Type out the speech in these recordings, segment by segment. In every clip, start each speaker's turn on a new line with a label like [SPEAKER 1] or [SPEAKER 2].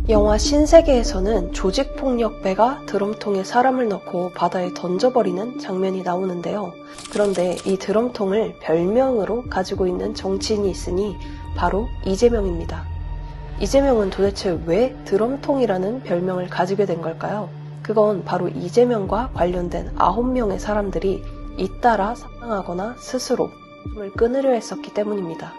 [SPEAKER 1] 영화 신세계에서는 조직폭력배가 드럼통에 사람을 넣고 바다에 던져버리는 장면이 나오는데요. 그런데 이 드럼통을 별명으로 가지고 있는 정치인이 있으니 바로 이재명입니다. 이재명은 도대체 왜 드럼통이라는 별명을 가지게 된 걸까요? 그건 바로 이재명과 관련된 9명의 사람들이 잇따라 사망하거나 스스로 숨을 끊으려 했었기 때문입니다.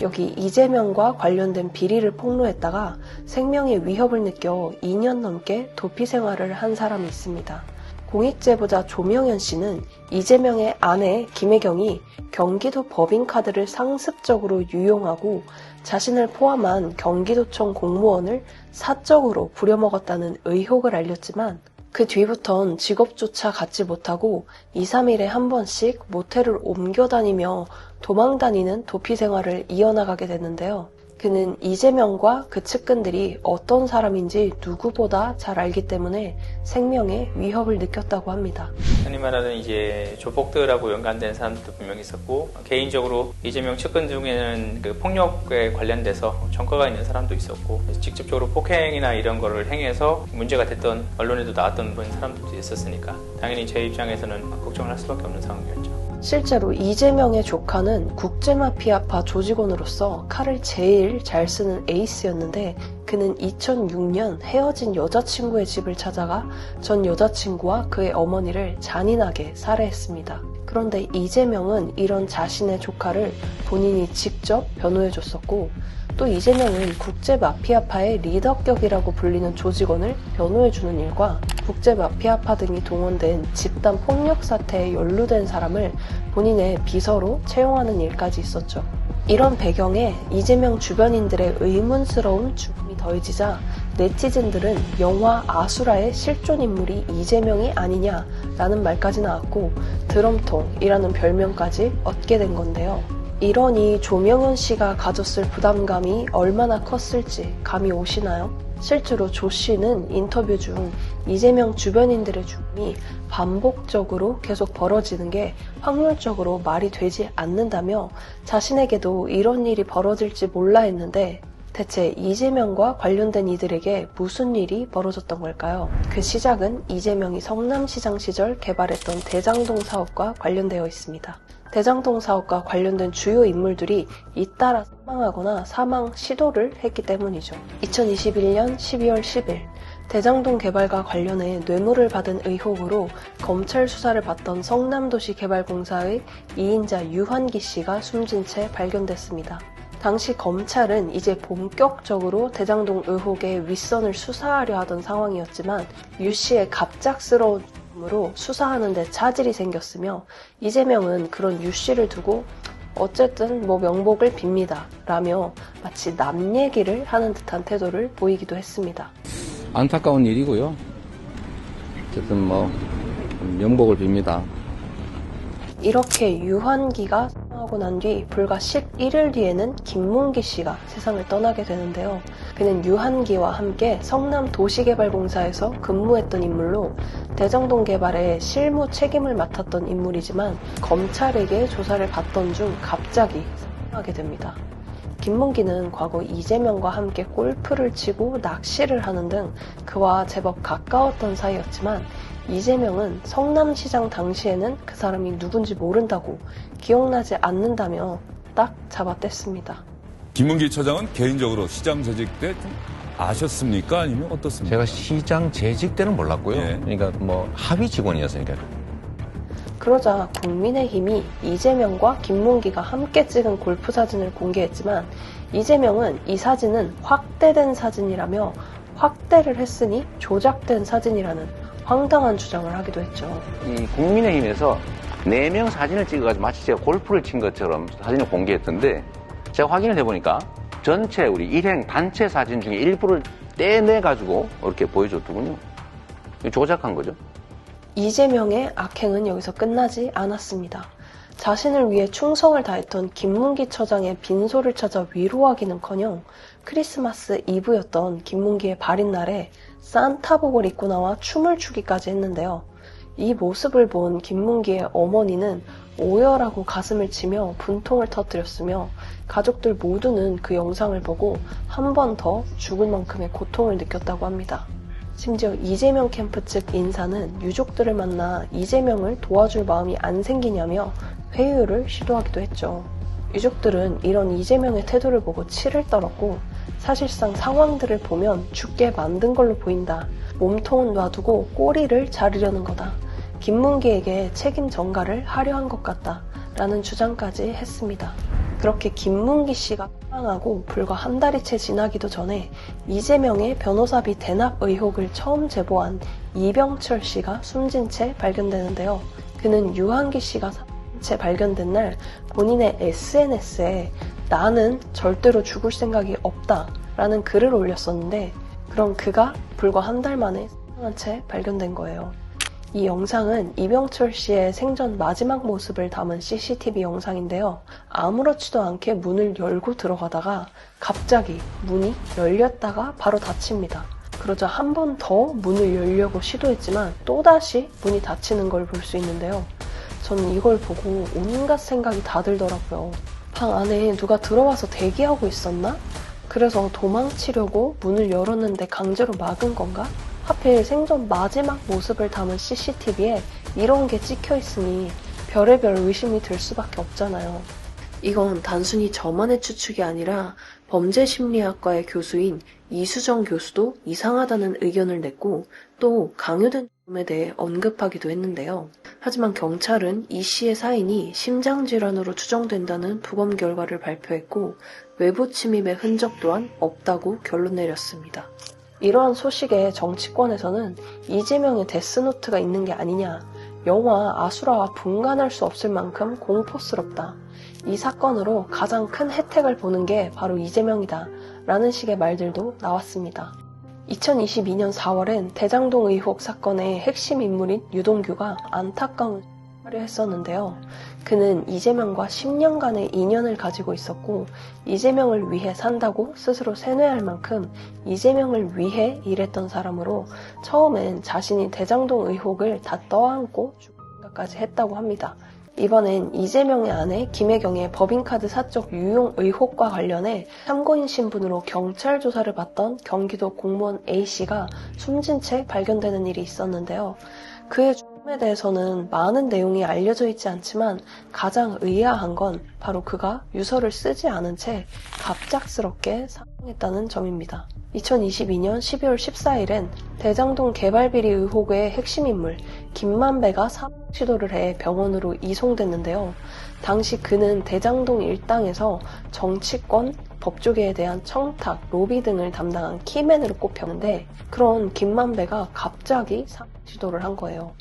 [SPEAKER 1] 여기 이재명과 관련된 비리를 폭로했다가 생명의 위협을 느껴 2년 넘게 도피 생활을 한 사람이 있습니다. 공익제보자 조명현 씨는 이재명의 아내 김혜경이 경기도 법인카드를 상습적으로 유용하고 자신을 포함한 경기도청 공무원을 사적으로 부려먹었다는 의혹을 알렸지만 그 뒤부턴 직업조차 갖지 못하고 2, 3일에 한 번씩 모텔을 옮겨 다니며 도망다니는 도피 생활을 이어나가게 됐는데요. 그는 이재명과 그 측근들이 어떤 사람인지 누구보다 잘 알기 때문에 생명의 위협을 느꼈다고 합니다.
[SPEAKER 2] 흔히 말하는 이제 조폭들하고 연관된 사람들도 분명히 있었고, 개인적으로 이재명 측근 중에는 그 폭력에 관련돼서 전과가 있는 사람도 있었고, 직접적으로 폭행이나 이런 거를 행해서 문제가 됐던, 언론에도 나왔던 그런 사람들도 있었으니까 당연히 제 입장에서는 걱정을 할 수밖에 없는 상황이었죠.
[SPEAKER 1] 실제로 이재명의 조카는 국제마피아파 조직원으로서 칼을 제일 잘 쓰는 에이스였는데, 그는 2006년 헤어진 여자친구의 집을 찾아가 전 여자친구와 그의 어머니를 잔인하게 살해했습니다. 그런데 이재명은 이런 자신의 조카를 본인이 직접 변호해줬었고, 또 이재명은 국제마피아파의 리더격이라고 불리는 조직원을 변호해주는 일과 국제마피아파 등이 동원된 집단 폭력 사태에 연루된 사람을 본인의 비서로 채용하는 일까지 있었죠. 이런 배경에 이재명 주변인들의 의문스러운 죽음이 더해지자 네티즌들은 영화 아수라의 실존 인물이 이재명이 아니냐라는 말까지 나왔고, 드럼통이라는 별명까지 얻게 된 건데요. 이러니 조명현 씨가 가졌을 부담감이 얼마나 컸을지 감이 오시나요? 실제로 조 씨는 인터뷰 중 이재명 주변인들의 죽음이 반복적으로 계속 벌어지는 게 확률적으로 말이 되지 않는다며 자신에게도 이런 일이 벌어질지 몰라 했는데, 대체 이재명과 관련된 이들에게 무슨 일이 벌어졌던 걸까요? 그 시작은 이재명이 성남시장 시절 개발했던 대장동 사업과 관련되어 있습니다. 대장동 사업과 관련된 주요 인물들이 잇따라 사망하거나 사망 시도를 했기 때문이죠. 2021년 12월 10일 대장동 개발과 관련해 뇌물을 받은 의혹으로 검찰 수사를 받던 성남도시개발공사의 2인자 유환기 씨가 숨진 채 발견됐습니다. 당시 검찰은 이제 본격적으로 대장동 의혹의 윗선을 수사하려 하던 상황이었지만 유 씨의 갑작스러운 으로 수사하는 데 차질이 생겼으며, 이재명은 그런 유 씨를 두고 어쨌든 명복을 빕니다 라며 마치 남 얘기를 하는 듯한 태도를 보이기도 했습니다.
[SPEAKER 3] 안타까운 일이고요. 어쨌든 명복을 빕니다.
[SPEAKER 1] 이렇게 유환기가 사망하고 난 뒤 불과 11일 뒤에는 김문기 씨가 세상을 떠나게 되는데요. 그는 유한기와 함께 성남도시개발공사에서 근무했던 인물로 대장동 개발의 실무 책임을 맡았던 인물이지만 검찰에게 조사를 받던 중 갑자기 사망하게 됩니다. 김문기는 과거 이재명과 함께 골프를 치고 낚시를 하는 등 그와 제법 가까웠던 사이였지만, 이재명은 성남시장 당시에는 그 사람이 누군지 모른다고, 기억나지 않는다며 딱 잡아뗐습니다.
[SPEAKER 4] 김문기 처장은 개인적으로 시장 재직 때 좀 아셨습니까? 아니면 어떻습니까?
[SPEAKER 5] 제가 시장 재직 때는 몰랐고요.
[SPEAKER 4] 예.
[SPEAKER 5] 그러니까 합의 직원이었으니까.
[SPEAKER 1] 그러자 국민의힘이 이재명과 김문기가 함께 찍은 골프 사진을 공개했지만, 이재명은 이 사진은 확대된 사진이라며 확대를 했으니 조작된 사진이라는 황당한 주장을 하기도 했죠.
[SPEAKER 6] 이 국민의힘에서 4명 사진을 찍어가지고 마치 제가 골프를 친 것처럼 사진을 공개했던데, 제가 확인을 해보니까 전체 우리 일행 단체 사진 중에 일부를 떼내가지고 이렇게 보여줬더군요. 조작한 거죠.
[SPEAKER 1] 이재명의 악행은 여기서 끝나지 않았습니다. 자신을 위해 충성을 다했던 김문기 처장의 빈소를 찾아 위로하기는커녕 크리스마스 이브였던 김문기의 발인 날에 산타복을 입고 나와 춤을 추기까지 했는데요. 이 모습을 본 김문기의 어머니는 오열하고 가슴을 치며 분통을 터뜨렸으며 가족들 모두는 그 영상을 보고 한 번 더 죽을 만큼의 고통을 느꼈다고 합니다. 심지어 이재명 캠프 측 인사는 유족들을 만나 이재명을 도와줄 마음이 안 생기냐며 회유를 시도하기도 했죠. 유족들은 이런 이재명의 태도를 보고 치를 떨었고 사실상 상황들을 보면 죽게 만든 걸로 보인다. 몸통은 놔두고 꼬리를 자르려는 거다. 김문기에게 책임 전가를 하려 한 것 같다. 라는 주장까지 했습니다. 그렇게 김문기 씨가 사망하고 불과 한 달이 채 지나기도 전에 이재명의 변호사비 대납 의혹을 처음 제보한 이병철 씨가 숨진 채 발견되는데요. 그는 유한기 씨가 숨진 채 발견된 날 본인의 SNS에 나는 절대로 죽을 생각이 없다 라는 글을 올렸었는데 그럼 그가 불과 한 달 만에 사망한 채 발견된 거예요. 이 영상은 이병철 씨의 생전 마지막 모습을 담은 CCTV 영상인데요. 아무렇지도 않게 문을 열고 들어가다가 갑자기 문이 열렸다가 바로 닫힙니다. 그러자 한 번 더 문을 열려고 시도했지만 또다시 문이 닫히는 걸 볼 수 있는데요. 저는 이걸 보고 온갖 생각이 다 들더라고요. 방 안에 누가 들어와서 대기하고 있었나? 그래서 도망치려고 문을 열었는데 강제로 막은 건가? 하필 생전 마지막 모습을 담은 CCTV에 이런 게 찍혀 있으니 별의별 의심이 들 수밖에 없잖아요. 이건 단순히 저만의 추측이 아니라 범죄심리학과의 교수인 이수정 교수도 이상하다는 의견을 냈고 또 강요된 죽음에 대해 언급하기도 했는데요. 하지만 경찰은 이 씨의 사인이 심장질환으로 추정된다는 부검 결과를 발표했고 외부 침입의 흔적 또한 없다고 결론 내렸습니다. 이러한 소식에 정치권에서는 이재명의 데스노트가 있는 게 아니냐, 영화 아수라와 분간할 수 없을 만큼 공포스럽다. 이 사건으로 가장 큰 혜택을 보는 게 바로 이재명이다. 라는 식의 말들도 나왔습니다. 2022년 4월엔 대장동 의혹 사건의 핵심 인물인 유동규가 안타까운 말을 했었는데요. 그는 이재명과 10년간의 인연을 가지고 있었고 이재명을 위해 산다고 스스로 세뇌할 만큼 이재명을 위해 일했던 사람으로 처음엔 자신이 대장동 의혹을 다 떠안고 죽을 생각까지 했다고 합니다. 이번엔 이재명의 아내 김혜경의 법인카드 사적 유용 의혹과 관련해 참고인 신분으로 경찰 조사를 받던 경기도 공무원 A씨가 숨진 채 발견되는 일이 있었는데요. 그의 죽음에 대해서는 많은 내용이 알려져 있지 않지만 가장 의아한 건 바로 그가 유서를 쓰지 않은 채 갑작스럽게 사망했다는 점입니다. 2022년 12월 14일엔 대장동 개발비리 의혹의 핵심 인물 김만배가 사망 시도를 해 병원으로 이송됐는데요. 당시 그는 대장동 일당에서 정치권, 법조계에 대한 청탁, 로비 등을 담당한 키맨으로 꼽혔는데 그런 김만배가 갑자기 사망 시도를 한 거예요.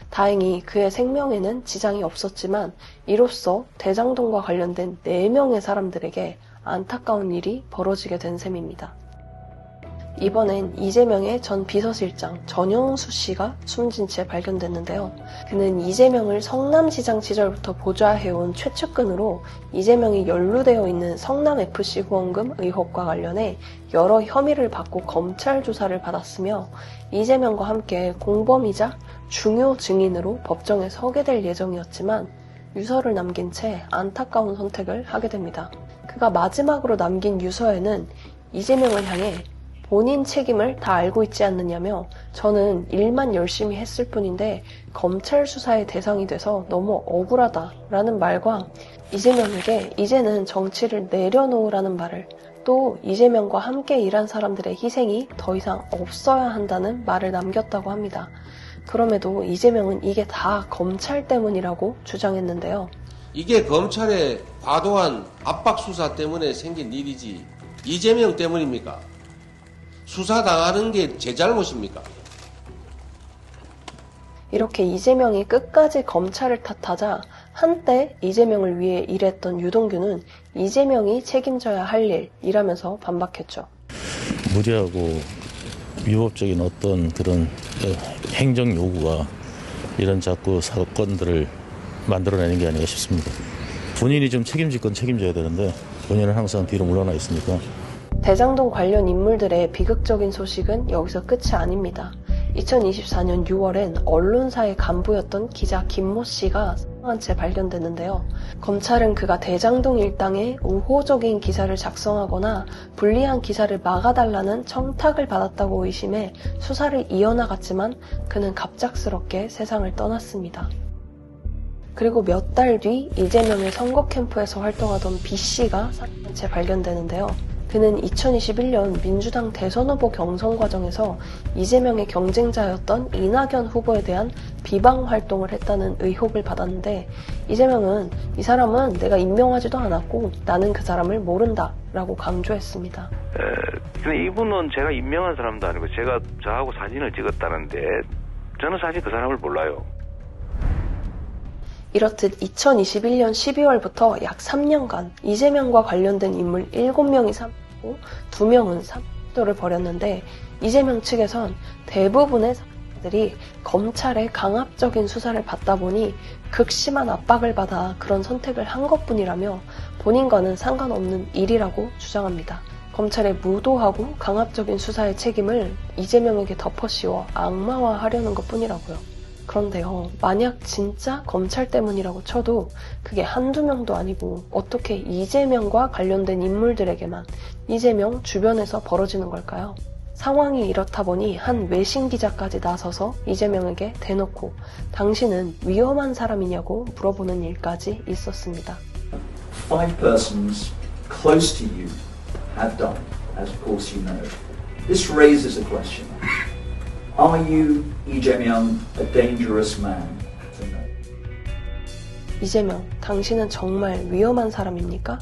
[SPEAKER 1] 다행히 그의 생명에는 지장이 없었지만 이로써 대장동과 관련된 4명의 사람들에게 안타까운 일이 벌어지게 된 셈입니다. 이번엔 이재명의 전 비서실장 전영수 씨가 숨진 채 발견됐는데요. 그는 이재명을 성남시장 시절부터 보좌해온 최측근으로 이재명이 연루되어 있는 성남FC 후원금 의혹과 관련해 여러 혐의를 받고 검찰 조사를 받았으며 이재명과 함께 공범이자 중요 증인으로 법정에 서게 될 예정이었지만 유서를 남긴 채 안타까운 선택을 하게 됩니다. 그가 마지막으로 남긴 유서에는 이재명을 향해 본인 책임을 다 알고 있지 않느냐며 저는 일만 열심히 했을 뿐인데 검찰 수사의 대상이 돼서 너무 억울하다라는 말과 이재명에게 이제는 정치를 내려놓으라는 말을 또 이재명과 함께 일한 사람들의 희생이 더 이상 없어야 한다는 말을 남겼다고 합니다. 그럼에도 이재명은 이게 다 검찰 때문이라고 주장했는데요.
[SPEAKER 7] 이게 검찰의 과도한 압박 수사 때문에 생긴 일이지 이재명 때문입니까? 수사당하는 게 제 잘못입니까?
[SPEAKER 1] 이렇게 이재명이 끝까지 검찰을 탓하자 한때 이재명을 위해 일했던 유동규는 이재명이 책임져야 할 일이라면서 반박했죠.
[SPEAKER 8] 무리하고 위법적인 어떤 그런 행정 요구가 이런 자꾸 사건들을 만들어내는 게 아닌가 싶습니다. 본인이 좀 책임질 건 책임져야 되는데 본인은 항상 뒤로 물러나 있으니까.
[SPEAKER 1] 대장동 관련 인물들의 비극적인 소식은 여기서 끝이 아닙니다. 2024년 6월엔 언론사의 간부였던 기자 김모 씨가 사망한 채 발견됐는데요. 검찰은 그가 대장동 일당에 우호적인 기사를 작성하거나 불리한 기사를 막아달라는 청탁을 받았다고 의심해 수사를 이어나갔지만 그는 갑작스럽게 세상을 떠났습니다. 그리고 몇 달 뒤 이재명의 선거 캠프에서 활동하던 B 씨가 사망한 채 발견되는데요. 그는 2021년 민주당 대선 후보 경선 과정에서 이재명의 경쟁자였던 이낙연 후보에 대한 비방 활동을 했다는 의혹을 받았는데 이재명은 이 사람은 내가 임명하지도 않았고 나는 그 사람을 모른다 라고 강조했습니다.
[SPEAKER 9] 근데 이분은 제가 임명한 사람도 아니고 제가 저하고 사진을 찍었다는데 저는 사실 그 사람을 몰라요.
[SPEAKER 1] 이렇듯 2021년 12월부터 약 3년간 이재명과 관련된 인물 7명이 사망하고 2명은 사망도를 벌였는데 이재명 측에선 대부분의 사람들이 검찰의 강압적인 수사를 받다 보니 극심한 압박을 받아 그런 선택을 한 것뿐이라며 본인과는 상관없는 일이라고 주장합니다. 검찰의 무도하고 강압적인 수사의 책임을 이재명에게 덮어씌워 악마화하려는 것뿐이라고요. 그런데요, 만약 진짜 검찰 때문이라고 쳐도 그게 한두 명도 아니고 어떻게 이재명과 관련된 인물들에게만 이재명 주변에서 벌어지는 걸까요? 상황이 이렇다 보니 한 외신 기자까지 나서서 이재명에게 대놓고 당신은 위험한 사람이냐고 물어보는 일까지 있었습니다.
[SPEAKER 10] 5 persons close to you have died, as of course you know. This raises a question. Are you, Lee Jae-myung, a dangerous man to know?
[SPEAKER 1] 이재명, 당신은 정말 위험한 사람입니까?